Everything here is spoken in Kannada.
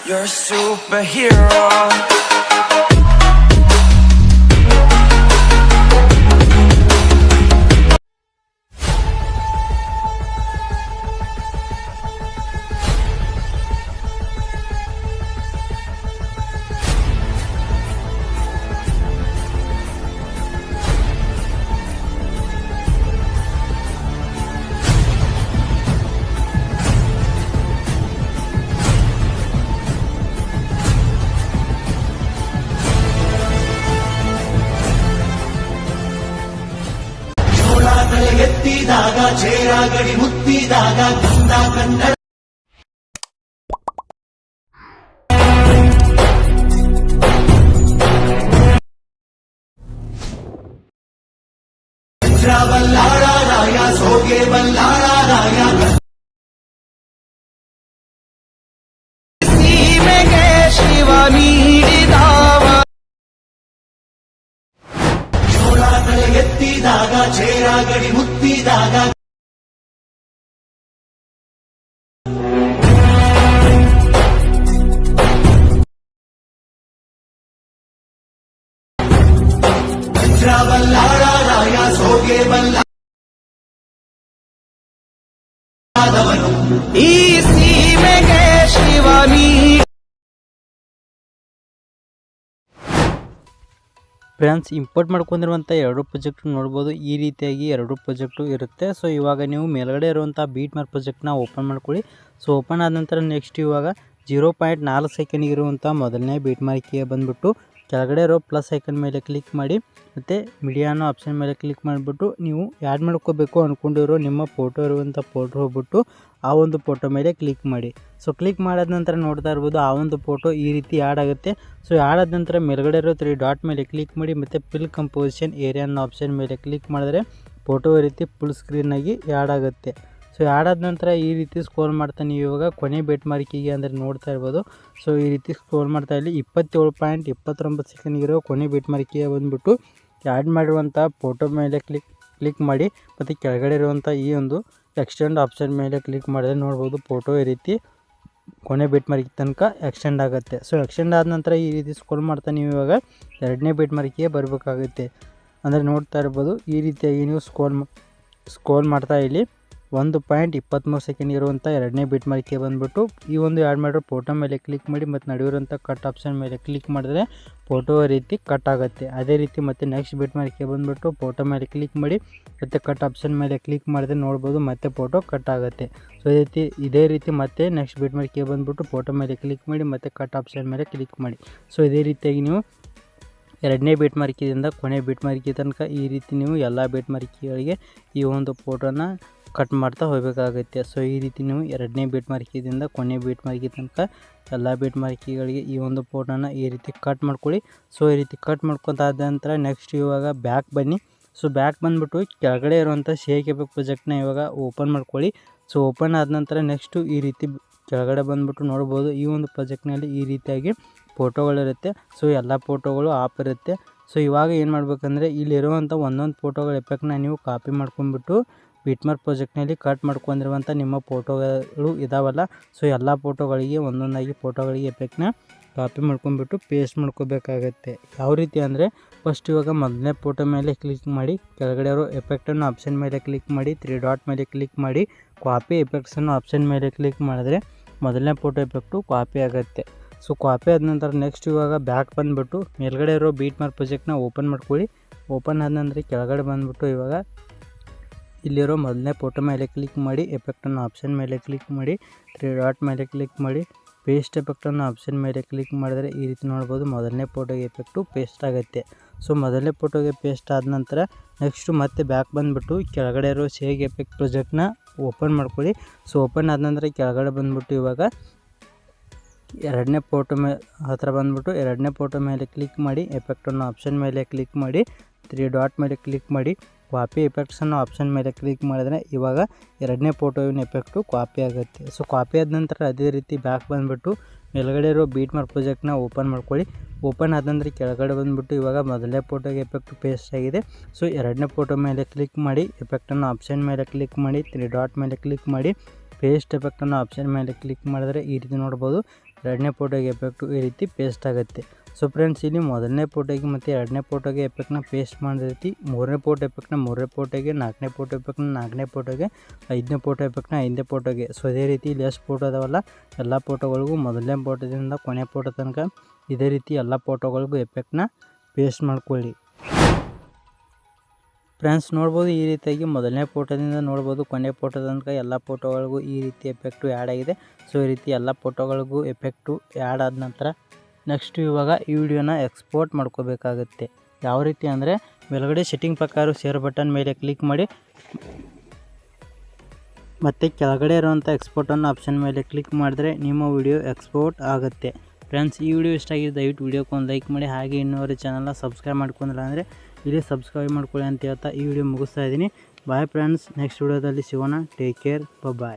You're a superhero. ಎತ್ತಿದಾಗ ಛೇರಾಗಡಿ ಮುತ್ತಿದಾಗ ಕಂದ ಕನ್ನಡ ಬಲ್ಲಾಳರಾಯ ಸೋಗೆ ಬಲ್ಲಾಳರಾಯ ಸೀಮೆಗೆ ಶಿವ ನೀಡಿದಾವ ಎತ್ತಿದಾಗ ಛೇರಾಗಡಿ ಮುತ್ತಿದಾಗ ಬಲ್ಲಾಳರಾಯ ಸೋಗೆ ಬಲ್ಲಾದವನು ಈ ಸೀಮೆಗೆ ಶಿವ ಫ್ರೆಂಡ್ಸ್, ಇಂಪೋರ್ಟ್ ಮಾಡ್ಕೊಂಡಿರುವಂಥ ಎರಡು ಪ್ರಾಜೆಕ್ಟ್ ನೋಡ್ಬೋದು. ಈ ರೀತಿಯಾಗಿ ಎರಡು ಪ್ರಾಜೆಕ್ಟು ಇರುತ್ತೆ. ಸೊ ಇವಾಗ ನೀವು ಮೇಲ್ಗಡೆ ಇರುವಂಥ ಬೀಟ್ ಮಾರ್ಕ್ ಪ್ರಾಜೆಕ್ಟ್ನ ಓಪನ್ ಮಾಡ್ಕೊಳ್ಳಿ. ಸೊ ಓಪನ್ ಆದ ನಂತರ ನೆಕ್ಸ್ಟ್ ಇವಾಗ 0.4 ಸೆಕೆಂಡ್ಗೆ ಇರುವಂಥ ಮೊದಲನೇ ಬೀಟ್ ಮಾರ್ಕಿಗೆ ಬಂದುಬಿಟ್ಟು ಕೆಳಗಡೆ ಇರೋ ಪ್ಲಸ್ ಐಕನ್ ಮೇಲೆ ಕ್ಲಿಕ್ ಮಾಡಿ ಮತ್ತು ಮೀಡಿಯಾನೋ ಆಪ್ಷನ್ ಮೇಲೆ ಕ್ಲಿಕ್ ಮಾಡಿಬಿಟ್ಟು ನೀವು ಆ್ಯಡ್ ಮಾಡ್ಕೋಬೇಕು ಅಂದ್ಕೊಂಡಿರೋ ನಿಮ್ಮ ಫೋಟೋ ಇರುವಂಥ ಫೋಟೋ ಹೋಗ್ಬಿಟ್ಟು ಆ ಒಂದು ಫೋಟೋ ಮೇಲೆ ಕ್ಲಿಕ್ ಮಾಡಿ. ಸೊ ಕ್ಲಿಕ್ ಮಾಡಿದ ನಂತರ ನೋಡ್ತಾ ಇರ್ಬೋದು ಆ ಒಂದು ಫೋಟೋ ಈ ರೀತಿ ಆ್ಯಡ್ ಆಗುತ್ತೆ. ಸೊ ಆ್ಯಡ್ ಆದ ನಂತರ ಮೇಲ್ಗಡೆ ಇರೋ 3 ಡಾಟ್ ಮೇಲೆ ಕ್ಲಿಕ್ ಮಾಡಿ ಮತ್ತು ಫಿಲ್ ಕಂಪೋಸಿಷನ್ ಏರಿಯಾ ಅನ್ನೋ ಆಪ್ಷನ್ ಮೇಲೆ ಕ್ಲಿಕ್ ಮಾಡಿದ್ರೆ ಫೋಟೋ ಈ ರೀತಿ ಫುಲ್ ಸ್ಕ್ರೀನಾಗಿ ಆ್ಯಡ್ ಆಗುತ್ತೆ. ಸೊ ಆ್ಯಡ್ ಆದ ನಂತರ ಈ ರೀತಿ ಸ್ಕ್ರೋಲ್ ಮಾಡ್ತಾ ನೀವು ಇವಾಗ ಕೊನೆ ಬೀಟ್ ಮಾರ್ಕಿಗೆ ಅಂದರೆ ನೋಡ್ತಾ ಇರ್ಬೋದು. ಸೊ ಈ ರೀತಿ ಸ್ಕ್ರೋಲ್ ಮಾಡ್ತಾ ಇಲ್ಲಿ 27.29 ಸೆಕೆಂಡ್ಗಿರೋ ಕೊನೆ ಬೀಟ್ ಮಾರ್ಕಿಗೆ ಬಂದುಬಿಟ್ಟು ಆ್ಯಡ್ ಮಾಡಿರುವಂಥ ಫೋಟೋ ಮೇಲೆ ಕ್ಲಿಕ್ ಮಾಡಿ ಮತ್ತು ಕೆಳಗಡೆ ಇರುವಂಥ ಈ ಒಂದು ಎಕ್ಸ್ಟೆಂಡ್ ಆಪ್ಷನ್ ಮೇಲೆ ಕ್ಲಿಕ್ ಮಾಡಿದ್ರೆ ನೋಡ್ಬೋದು ಫೋಟೋ ಈ ರೀತಿ ಕೊನೆ ಬೀಟ್ ಮಾರ್ಕಿಗೆ ತನಕ ಎಕ್ಸ್ಟೆಂಡ್ ಆಗುತ್ತೆ. ಸೊ ಎಕ್ಸ್ಟೆಂಡ್ ಆದ ನಂತರ ಈ ರೀತಿ ಸ್ಕ್ರೋಲ್ ಮಾಡ್ತಾ ನೀವು ಇವಾಗ ಎರಡನೇ ಬೀಟ್ ಮಾರ್ಕಿಗೆ ಬರಬೇಕಾಗುತ್ತೆ. ಅಂದರೆ ನೋಡ್ತಾ ಇರ್ಬೋದು ಈ ರೀತಿಯಾಗಿ ನೀವು ಸ್ಕ್ರೋಲ್ ಮಾಡ್ತಾ ಇಲ್ಲಿ 1.23 ಸೆಕೆಂಡ್ ಇರುವಂಥ ಎರಡನೇ ಬೀಟ್ ಮಾರ್ಕಿಗೆ ಬಂದುಬಿಟ್ಟು ಈ ಒಂದು ಆ್ಯಡ್ ಮಾಡಿರೋ ಫೋಟೋ ಮೇಲೆ ಕ್ಲಿಕ್ ಮಾಡಿ ಮತ್ತು ನಡೆಯುವಂಥ ಕಟ್ ಆಪ್ಷನ್ ಮೇಲೆ ಕ್ಲಿಕ್ ಮಾಡಿದ್ರೆ ಫೋಟೋ ರೀತಿ ಕಟ್ ಆಗುತ್ತೆ. ಅದೇ ರೀತಿ ಮತ್ತು ನೆಕ್ಸ್ಟ್ ಬೀಟ್ ಮಾರ್ಕಿಗೆ ಬಂದುಬಿಟ್ಟು ಫೋಟೋ ಮೇಲೆ ಕ್ಲಿಕ್ ಮಾಡಿ ಮತ್ತು ಕಟ್ ಆಪ್ಷನ್ ಮೇಲೆ ಕ್ಲಿಕ್ ಮಾಡಿದ್ರೆ ನೋಡ್ಬೋದು ಮತ್ತೆ ಫೋಟೋ ಕಟ್ ಆಗುತ್ತೆ. ಸೊ ಇದೇ ರೀತಿ ಮತ್ತೆ ನೆಕ್ಸ್ಟ್ ಬೀಟ್ ಮಾರ್ಕಿಗೆ ಬಂದುಬಿಟ್ಟು ಫೋಟೋ ಮೇಲೆ ಕ್ಲಿಕ್ ಮಾಡಿ ಮತ್ತು ಕಟ್ ಆಪ್ಷನ್ ಮೇಲೆ ಕ್ಲಿಕ್ ಮಾಡಿ. ಸೊ ಇದೇ ರೀತಿಯಾಗಿ ನೀವು ಎರಡನೇ ಬೀಟ್ ಮಾರ್ಕಿದಿಂದ ಕೊನೆ ಬೀಟ್ ಮಾರ್ಕಿ ತನಕ ಈ ರೀತಿ ನೀವು ಎಲ್ಲ ಬೀಟ್ ಮಾರ್ಕಿಗಳಿಗೆ ಈ ಒಂದು ಫೋಟೋನ ಕಟ್ ಮಾಡ್ತಾ ಹೋಗಬೇಕಾಗುತ್ತೆ. ಸೊ ಈ ರೀತಿ ನೀವು ಎರಡನೇ ಬೀಟ್ ಮಾರ್ಕಿದಿಂದ ಕೊನೆ ಬೀಟ್ ಮಾರ್ಕಿ ತನಕ ಎಲ್ಲ ಬೀಟ್ ಮಾರ್ಕಿಗಳಿಗೆ ಈ ಒಂದು ಫೋಟೋನ ಈ ರೀತಿ ಕಟ್ ಮಾಡ್ಕೊಳ್ಳಿ. ಸೊ ಈ ರೀತಿ ಕಟ್ ಮಾಡ್ಕೊತಾದ ನಂತರ ನೆಕ್ಸ್ಟ್ ಇವಾಗ ಬ್ಯಾಕ್ ಬನ್ನಿ. ಸೊ ಬ್ಯಾಕ್ ಬಂದುಬಿಟ್ಟು ಕೆಳಗಡೆ ಇರುವಂಥ 𝐏𝐸𝐴 ಪ್ರಾಜೆಕ್ಟ್ನ ಇವಾಗ ಓಪನ್ ಮಾಡ್ಕೊಳ್ಳಿ. ಸೊ ಓಪನ್ ಆದ ನಂತರ ನೆಕ್ಸ್ಟು ಈ ರೀತಿ ಕೆಳಗಡೆ ಬಂದುಬಿಟ್ಟು ನೋಡ್ಬೋದು ಈ ಒಂದು ಪ್ರಾಜೆಕ್ಟ್ನಲ್ಲಿ ಈ ರೀತಿಯಾಗಿ ಫೋಟೋಗಳಿರುತ್ತೆ. ಸೊ ಎಲ್ಲ ಫೋಟೋಗಳು ಆಪ್ ಇರುತ್ತೆ. ಸೊ ಇವಾಗ ಏನು ಮಾಡಬೇಕಂದ್ರೆ ಇಲ್ಲಿರುವಂಥ ಒಂದೊಂದು ಫೋಟೋಗಳ ಎಫೆಕ್ಟ್ನ ನೀವು ಕಾಪಿ ಮಾಡ್ಕೊಂಡ್ಬಿಟ್ಟು ಬೀಟ್ ಮಾರ್ಕ್ ಪ್ರಾಜೆಕ್ಟ್ನಲ್ಲಿ ಕಟ್ ಮಾಡ್ಕೊಂಡಿರುವಂಥ ನಿಮ್ಮ ಫೋಟೋಗಳು ಇದಾವಲ್ಲ, ಸೊ ಎಲ್ಲ ಫೋಟೋಗಳಿಗೆ ಒಂದೊಂದಾಗಿ ಫೋಟೋಗಳಿಗೆ ಎಫೆಕ್ಟ್ನ ಕಾಪಿ ಮಾಡ್ಕೊಂಡ್ಬಿಟ್ಟು ಪೇಸ್ಟ್ ಮಾಡ್ಕೋಬೇಕಾಗತ್ತೆ. ಯಾವ ರೀತಿ ಅಂದರೆ ಫಸ್ಟ್ ಇವಾಗ ಮೊದಲನೇ ಫೋಟೋ ಮೇಲೆ ಕ್ಲಿಕ್ ಮಾಡಿ ಕೆಳಗಡೆ ಇರೋ ಎಫೆಕ್ಟನ್ನು ಆಪ್ಷನ್ ಮೇಲೆ ಕ್ಲಿಕ್ ಮಾಡಿ 3 ಡಾಟ್ ಮೇಲೆ ಕ್ಲಿಕ್ ಮಾಡಿ ಕಾಪಿ ಎಫೆಕ್ಟ್ಸನ್ನು ಆಪ್ಷನ್ ಮೇಲೆ ಕ್ಲಿಕ್ ಮಾಡಿದ್ರೆ ಮೊದಲನೇ ಫೋಟೋ ಎಫೆಕ್ಟು ಕಾಪಿ ಆಗುತ್ತೆ. ಸೊ ಕಾಪಿ ಆದ ನಂತರ ನೆಕ್ಸ್ಟ್ ಇವಾಗ ಬ್ಯಾಕ್ ಬಂದುಬಿಟ್ಟು ಮೇಲ್ಗಡೆ ಇರೋ ಬೀಟ್ ಮಾರ್ಕ್ ಪ್ರಾಜೆಕ್ಟ್ನ ಓಪನ್ ಮಾಡ್ಕೊಳ್ಳಿ. ಓಪನ್ ಆದ ನಂತರ ಕೆಳಗಡೆ ಬಂದುಬಿಟ್ಟು ಇವಾಗ ಇಲ್ಲಿರೋ ಮೊದಲನೇ ಫೋಟೋ ಮೇಲೆ ಕ್ಲಿಕ್ ಮಾಡಿ ಎಫೆಕ್ಟನ್ನು ಆಪ್ಷನ್ ಮೇಲೆ ಕ್ಲಿಕ್ ಮಾಡಿ 3 ಡಾಟ್ ಮೇಲೆ ಕ್ಲಿಕ್ ಮಾಡಿ ಪೇಸ್ಟ್ ಎಫೆಕ್ಟನ್ನು ಆಪ್ಷನ್ ಮೇಲೆ ಕ್ಲಿಕ್ ಮಾಡಿದರೆ ಈ ರೀತಿ ನೋಡ್ಬೋದು ಮೊದಲನೇ ಫೋಟೋಗೆ ಎಫೆಕ್ಟು ಪೇಸ್ಟ್ ಆಗುತ್ತೆ. ಸೊ ಮೊದಲನೇ ಫೋಟೋಗೆ ಪೇಸ್ಟ್ ಆದ ನಂತರ ನೆಕ್ಸ್ಟು ಮತ್ತೆ ಬ್ಯಾಕ್ ಬಂದುಬಿಟ್ಟು ಕೆಳಗಡೆ ಇರೋ ಷೇಕ್ ಎಫೆಕ್ಟ್ ಪ್ರಾಜೆಕ್ಟ್ನ ಓಪನ್ ಮಾಡ್ಕೊಳ್ಳಿ. ಸೊ ಓಪನ್ ಆದ ನಂತರ ಕೆಳಗಡೆ ಬಂದುಬಿಟ್ಟು ಇವಾಗ ಎರಡನೇ ಫೋಟೋ ಹತ್ರ ಬಂದುಬಿಟ್ಟು ಎರಡನೇ ಫೋಟೋ ಮೇಲೆ ಕ್ಲಿಕ್ ಮಾಡಿ ಎಫೆಕ್ಟನ್ನು ಆಪ್ಷನ್ ಮೇಲೆ ಕ್ಲಿಕ್ ಮಾಡಿ 3 ಡಾಟ್ ಮೇಲೆ ಕ್ಲಿಕ್ ಮಾಡಿ ಕಾಪಿ ಎಫೆಕ್ಟ್ಸನ್ನು ಆಪ್ಷನ್ ಮೇಲೆ ಕ್ಲಿಕ್ ಮಾಡಿದ್ರೆ ಇವಾಗ ಎರಡನೇ ಫೋಟೋವಿನ ಎಫೆಕ್ಟು ಕಾಪಿ ಆಗುತ್ತೆ. ಸೊ ಕಾಪಿ ಆದ ನಂತರ ಅದೇ ರೀತಿ ಬ್ಯಾಕ್ ಬಂದುಬಿಟ್ಟು ಮೇಲ್ಗಡೆ ಇರೋ ಬೀಟ್ ಮಾರ್ಕ್ ಪ್ರಾಜೆಕ್ಟ್ನ ಓಪನ್ ಮಾಡ್ಕೊಳ್ಳಿ. ಓಪನ್ ಆದ ನಂತರ ಕೆಳಗಡೆ ಬಂದುಬಿಟ್ಟು ಇವಾಗ ಮೊದಲನೇ ಫೋಟೋಗೆ ಎಫೆಕ್ಟ್ ಪೇಸ್ಟ್ ಆಗಿದೆ. ಸೊ ಎರಡನೇ ಫೋಟೋ ಮೇಲೆ ಕ್ಲಿಕ್ ಮಾಡಿ ಎಫೆಕ್ಟನ್ನು ಆಪ್ಷನ್ ಮೇಲೆ ಕ್ಲಿಕ್ ಮಾಡಿ 3 ಡಾಟ್ ಮೇಲೆ ಕ್ಲಿಕ್ ಮಾಡಿ ಪೇಸ್ಟ್ ಎಫೆಕ್ಟನ್ನು ಆಪ್ಷನ್ ಮೇಲೆ ಕ್ಲಿಕ್ ಮಾಡಿದ್ರೆ ಈ ರೀತಿ ನೋಡ್ಬೋದು ಎರಡನೇ ಫೋಟೋಗೆ ಎಫೆಕ್ಟು ಈ ರೀತಿ ಪೇಸ್ಟ್ ಆಗುತ್ತೆ. ಸೊ ಫ್ರೆಂಡ್ಸ್ ಇಲ್ಲಿ ಮೊದಲನೇ ಫೋಟೋಗೆ ಮತ್ತು ಎರಡನೇ ಫೋಟೋಗೆ ಎಫೆಕ್ಟ್ನ ಪೇಸ್ಟ್ ಮಾಡಿದ ರೀತಿ ಮೂರನೇ ಫೋಟೋ ಎಫೆಕ್ಟ್ನ ಮೂರನೇ ಫೋಟೋಗೆ, ನಾಲ್ಕನೇ ಫೋಟೋ ಎಫೆಕ್ಟ್ನ ನಾಲ್ಕನೇ ಫೋಟೋಗೆ, ಐದನೇ ಫೋಟೋ ಎಫೆಕ್ಟ್ನ ಐದನೇ ಫೋಟೋಗೆ. ಸೊ ಇದೇ ರೀತಿ ಇಲ್ಲಿ ಎಷ್ಟು ಫೋಟೋ ಅದಾವಲ್ಲ ಎಲ್ಲ ಫೋಟೋಗಳಿಗೂ ಮೊದಲನೇ ಫೋಟೋದಿಂದ ಕೊನೆ ಫೋಟೋ ತನಕ ಇದೇ ರೀತಿ ಎಲ್ಲ ಫೋಟೋಗಳಿಗೂ ಎಫೆಕ್ಟ್ನ ಪೇಸ್ಟ್ ಮಾಡ್ಕೊಳ್ಳಿ. ಫ್ರೆಂಡ್ಸ್ ನೋಡ್ಬೋದು ಈ ರೀತಿಯಾಗಿ ಮೊದಲನೇ ಫೋಟೋದಿಂದ ನೋಡ್ಬೋದು ಕೊನೆ ಫೋಟೋ ತನಕ ಎಲ್ಲ ಫೋಟೋಗಳಿಗೂ ಈ ರೀತಿ ಎಫೆಕ್ಟು ಆ್ಯಡ್ ಆಗಿದೆ. ಸೊ ಈ ರೀತಿ ಎಲ್ಲ ಫೋಟೋಗಳಿಗೂ ಎಫೆಕ್ಟು ಆ್ಯಡ್ ಆದ ನಂತರ ನೆಕ್ಸ್ಟ್ ಇವಾಗ ಈ ವಿಡಿಯೋನ ಎಕ್ಸ್ಪೋರ್ಟ್ ಮಾಡ್ಕೋಬೇಕಾಗುತ್ತೆ. ಯಾವ ರೀತಿ ಅಂದರೆ ಮೇಲ್ಗಡೆ ಸೆಟ್ಟಿಂಗ್ ಪ್ರಕಾರ ಶೇರ್ ಬಟನ್ ಮೇಲೆ ಕ್ಲಿಕ್ ಮಾಡಿ ಮತ್ತು ಕೆಳಗಡೆ ಇರುವಂಥ ಎಕ್ಸ್ಪೋರ್ಟ್ ಅನ್ನೋ ಆಪ್ಷನ್ ಮೇಲೆ ಕ್ಲಿಕ್ ಮಾಡಿದ್ರೆ ನಿಮ್ಮ ವಿಡಿಯೋ ಎಕ್ಸ್ಪೋರ್ಟ್ ಆಗುತ್ತೆ. ಫ್ರೆಂಡ್ಸ್ ಈ ವಿಡಿಯೋ ಇಷ್ಟ ಆಗಿದೆ ದಯವಿಟ್ಟು ವಿಡಿಯೋಕ್ಕೆ ಒಂದು ಲೈಕ್ ಮಾಡಿ, ಹಾಗೆ ಇನ್ನೂವರೆ ಚಾನಲ್ನ ಸಬ್ಸ್ಕ್ರೈಬ್ ಮಾಡ್ಕೊಂಡಿಲ್ಲ ಅಂದರೆ ಇಲ್ಲಿ ಸಬ್ಸ್ಕ್ರೈಬ್ ಮಾಡ್ಕೊಳ್ಳಿ ಅಂತ ಹೇಳ್ತಾ ಈ ವಿಡಿಯೋ ಮುಗಿಸ್ತಾ ಇದ್ದೀನಿ. ಬಾಯ್ ಫ್ರೆಂಡ್ಸ್, ನೆಕ್ಸ್ಟ್ ವಿಡಿಯೋದಲ್ಲಿ ಸಿಗೋಣ. ಟೇಕ್ ಕೇರ್, ಬಾಯ್.